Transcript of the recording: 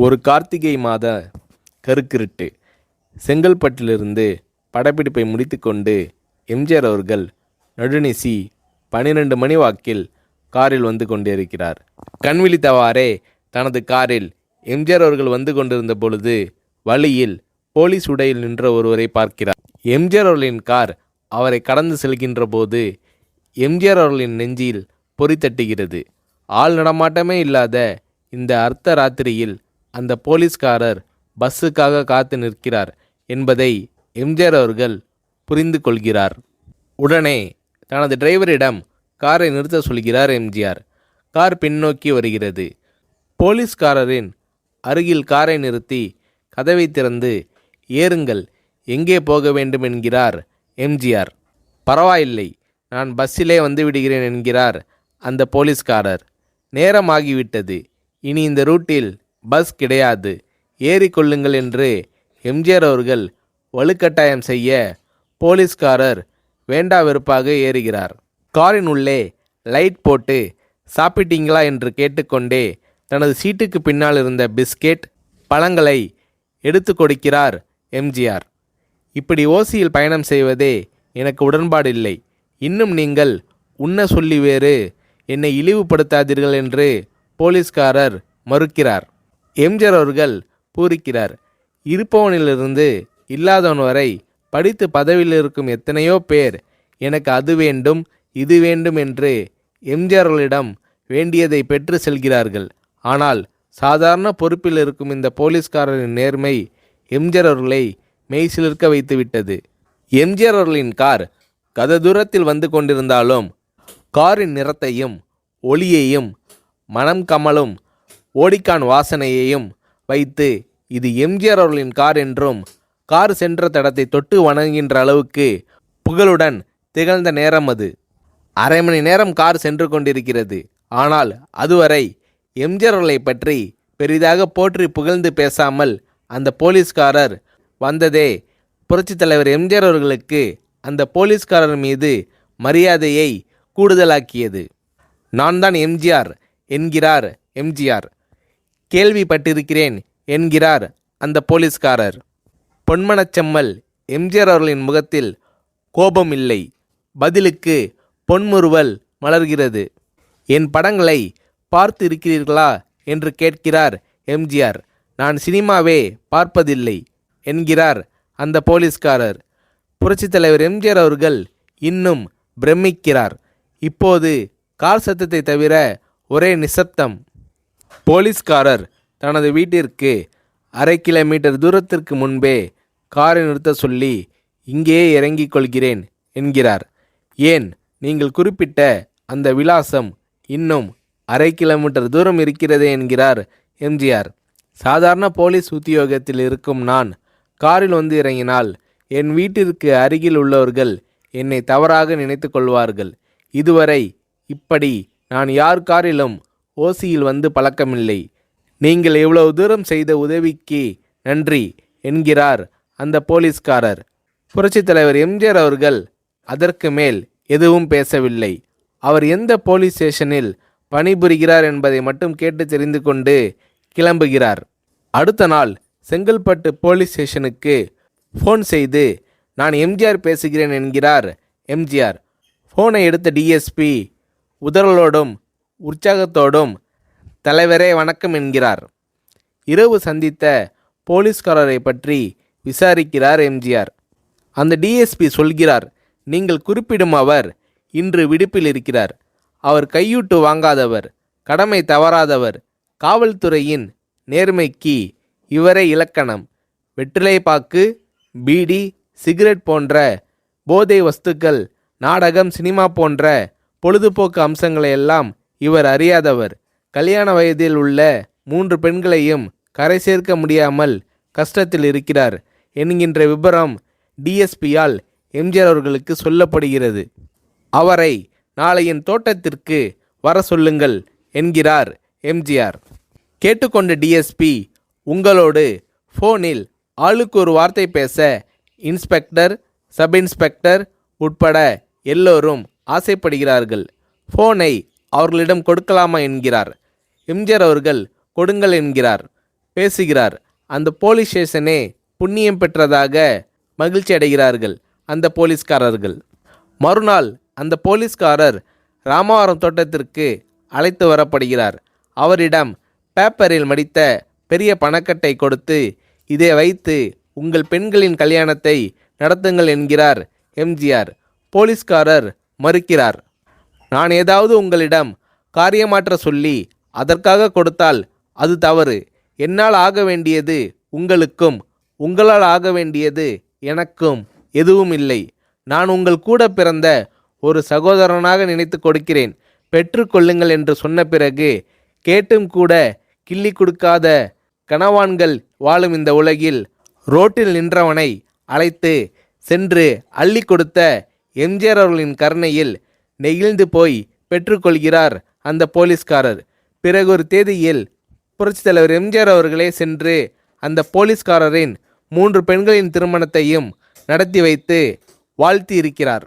ஒரு கார்த்திகை மாத கருக்கிருட்டு. செங்கல்பட்டிலிருந்து படப்பிடிப்பை முடித்துக்கொண்டு எம்ஜிஆர் அவர்கள் நடுநிசி 12 மணி வாக்கில் காரில் வந்து கொண்டிருக்கிறார். கண் விழித்தவாறே தனது காரில் எம்ஜிஆர் அவர்கள் வந்து கொண்டிருந்த பொழுது வழியில் போலீஸ் உடையில் நின்ற ஒருவரை பார்க்கிறார். எம்ஜிஆர் அவர்களின் கார் அவரை கடந்து செல்கின்ற போது எம்ஜிஆர் அவர்களின் நெஞ்சில் பொறி தட்டுகிறது. ஆள் நடமாட்டமே இல்லாத இந்த அர்த்த ராத்திரியில் அந்த போலீஸ்காரர் பஸ்ஸுக்காக காத்து நிற்கிறார் என்பதை எம்ஜிஆர் அவர்கள் புரிந்து கொள்கிறார். உடனே தனது டிரைவரிடம் காரை நிறுத்த சொல்கிறார் எம்ஜிஆர். கார் பின்னோக்கி வருகிறது. போலீஸ்காரரின் அருகில் காரை நிறுத்தி கதவை திறந்து ஏறுங்கள், எங்கே போக வேண்டும் என்கிறார் எம்ஜிஆர். பரவாயில்லை, நான் பஸ்ஸிலே வந்து விடுகிறேன் என்கிறார் அந்த போலீஸ்காரர். நேரமாகிவிட்டது, இனி இந்த ரூட்டில் பஸ் கிடையாது, ஏறிக்கொள்ளுங்கள் என்று எம்ஜிஆர் அவர்கள் வலுக்கட்டாயம் செய்ய போலீஸ்காரர் வேண்டா வெறுப்பாக ஏறுகிறார். காரின் உள்ளே லைட் போட்டு சாப்பிட்டீங்களா என்று கேட்டுக்கொண்டே தனது சீட்டுக்கு பின்னால் இருந்த பிஸ்கெட் பழங்களை எடுத்து கொடுக்கிறார் எம்ஜிஆர். இப்படி ஓசியில் பயணம் செய்வதே எனக்கு உடன்பாடில்லை. இன்னும் நீங்கள் உண்ண சொல்லி வேறு என்னை இழிவுபடுத்தாதீர்கள் என்று போலீஸ்காரர் மறுக்கிறார். எம்ஜிஆர் அவர்கள் பூரிக்கிறார். இருப்பவனிலிருந்து இல்லாதவன் வரை படித்து பதவியில் இருக்கும் எத்தனையோ பேர் எனக்கு அது வேண்டும் இது வேண்டும் என்று எம்ஜிஆர் அவர்களிடம் வேண்டியதை பெற்று செல்கிறார்கள். ஆனால் சாதாரண பொறுப்பில் இருக்கும் இந்த போலீஸ்காரரின் நேர்மை எம்ஜிஆர் அவர்களை மெய்சிலிர்க்க வைத்துவிட்டது. எம்ஜிஆர் அவர்களின் கார் கத தூரத்தில் வந்து கொண்டிருந்தாலும் காரின் நிறத்தையும் ஒளியையும் மனம் கமலும் ஓடிக்கான் வாசனையையும் வைத்து இது எம்ஜிஆர் அவர்களின் கார் என்றும் கார் சென்ற தடத்தை தொட்டு வணங்குகின்ற அளவுக்கு புகழுடன் திகழ்ந்த நேரம் அது. அரை மணி நேரம் கார் சென்று கொண்டிருக்கிறது. ஆனால் அதுவரை எம்ஜிஆர் அவர்களை பற்றி பெரிதாக போற்றி புகழ்ந்து பேசாமல் அந்த போலீஸ்காரர் வந்ததே புரட்சித் தலைவர் எம்ஜிஆர் அவர்களுக்கு அந்த போலீஸ்காரர் மீது மரியாதையை கூடுதலாக்கியது. நான் தான் எம்ஜிஆர் என்கிறார் எம்ஜிஆர். கேள்விப்பட்டிருக்கிறேன் என்கிறார் அந்த போலீஸ்காரர். பொன்மனச்செம்மல் எம்ஜிஆர் அவர்களின் முகத்தில் கோபம் இல்லை, பதிலுக்கு பொன்முறுவல் மலர்கிறது. என் படங்களை பார்த்து இருக்கிறீர்களா என்று கேட்கிறார் எம்ஜிஆர். நான் சினிமாவே பார்ப்பதில்லை என்கிறார் அந்த போலீஸ்காரர். புரட்சித் தலைவர் எம்ஜிஆர் அவர்கள் இன்னும் பிரமிக்கிறார். இப்போது கார் சத்தத்தை தவிர ஒரே நிசப்தம். போலீஸ்காரர் தனது வீட்டிற்கு 1/2 கிலோமீட்டர் தூரத்திற்கு முன்பே காரை நிறுத்த சொல்லி இங்கேயே இறங்கிக் கொள்கிறேன் என்கிறார். ஏன், நீங்கள் குறிப்பிட்ட அந்த விலாசம் இன்னும் 1/2 கிலோமீட்டர் தூரம் இருக்கிறதே என்கிறார் எம்ஜிஆர். சாதாரண போலீஸ் உத்தியோகத்தில் இருக்கும் நான் காரில் வந்து இறங்கினால் என் வீட்டிற்கு அருகில் உள்ளவர்கள் என்னை தவறாக நினைத்து கொள்வார்கள். இதுவரை இப்படி நான் யார் காரிலும் ஓசியில் வந்து பழக்கமில்லை. நீங்கள் எவ்வளவு தூரம் செய்த உதவிக்கு நன்றி என்கிறார் அந்த போலீஸ்காரர். புரட்சித் தலைவர் எம்ஜிஆர் அவர்கள் அதற்கு மேல் எதுவும் பேசவில்லை. அவர் எந்த போலீஸ் ஸ்டேஷனில் பணிபுரிகிறார் என்பதை மட்டும் கேட்டு தெரிந்து கொண்டு கிளம்புகிறார். அடுத்த நாள் செங்கல்பட்டு போலீஸ் ஸ்டேஷனுக்கு ஃபோன் செய்து நான் எம்ஜிஆர் பேசுகிறேன் என்கிறார் எம்ஜிஆர். ஃபோனை எடுத்த டிஎஸ்பி உதறலோடும் உற்சாகத்தோடும் தலைவரே வணக்கம் என்கிறார். இரவு சந்தித்த போலீஸ்காரரை பற்றி விசாரிக்கிறார் எம்ஜிஆர். அந்த டிஎஸ்பி சொல்கிறார், நீங்கள் குறிப்பிடும் அவர் இன்று விடுப்பில் இருக்கிறார். அவர் கையூட்டு வாங்காதவர், கடமை தவறாதவர், காவல்துறையின் நேர்மைக்கு இவரே இலக்கணம். வெற்றிலை பாக்கு, பீடி, சிகரெட் போன்ற போதை வஸ்துக்கள், நாடகம், சினிமா போன்ற பொழுதுபோக்கு அம்சங்களையெல்லாம் இவர் அறியாதவர். கல்யாண வயதில் உள்ள 3 பெண்களையும் கரை சேர்க்க முடியாமல் கஷ்டத்தில் இருக்கிறார் என்கின்ற விபரம் டிஎஸ்பியால் எம்ஜிஆர் அவர்களுக்கு சொல்லப்படுகிறது. அவரை நாளை என் தோட்டத்திற்கு வர சொல்லுங்கள் என்கிறார் எம்ஜிஆர். கேட்டுக்கொண்ட டிஎஸ்பி உங்களோடு ஃபோனில் ஆளுக்கு ஒரு வார்த்தை பேச இன்ஸ்பெக்டர், சப் இன்ஸ்பெக்டர் உட்பட எல்லோரும் ஆசைப்படுகிறார்கள். ஃபோனை அவர்களிடம் கொடுக்கலாமா என்கிறார். எம்ஜிஆர் அவர்கள் கொடுங்கள் என்கிறார். பேசுகிறார். அந்த போலீஸ் ஸ்டேஷனே புண்ணியம் பெற்றதாக மகிழ்ச்சி அடைகிறார்கள் அந்த போலீஸ்காரர்கள். மறுநாள் அந்த போலீஸ்காரர் ராமவரம் தோட்டத்திற்கு அழைத்து வரப்படுகிறார். அவரிடம் பேப்பரில் மடித்த பெரிய பணக்கட்டை கொடுத்து, இதை வைத்து உங்கள் பெண்களின் கல்யாணத்தை நடத்துங்கள் என்கிறார் எம்ஜிஆர். போலீஸ்காரர் மறுக்கிறார். நான் ஏதாவது உங்களிடம் காரியமாற்ற சொல்லி அதற்காக கொடுத்தால் அது தவறு. என்னால் ஆக வேண்டியது உங்களுக்கும், உங்களால் ஆக வேண்டியது எனக்கும் எதுவும் இல்லை. நான் உங்கள் கூட பிறந்த ஒரு சகோதரனாக நினைத்து கொடுக்கிறேன், பெற்றுக்கொள்ளுங்கள் என்று சொன்ன பிறகு கேட்டும் கூட கிள்ளி கொடுக்காத கனவான்கள் வாழும் இந்த உலகில் ரோட்டில் நின்றவனை அழைத்து சென்று அள்ளி கொடுத்த எம்ஜிஆர் அவர்களின் கருணையில் நெகிழ்ந்து போய் பெற்றுக்கொள்கிறார் அந்த போலீஸ்காரர். பிறகு ஒரு தேதியில் புரட்சித் தலைவர் எம்ஜிஆர் அவர்களே சென்று அந்த போலீஸ்காரரின் 3 பெண்களின் திருமணத்தையும் நடத்தி வைத்து வாழ்த்தி இருக்கிறார்.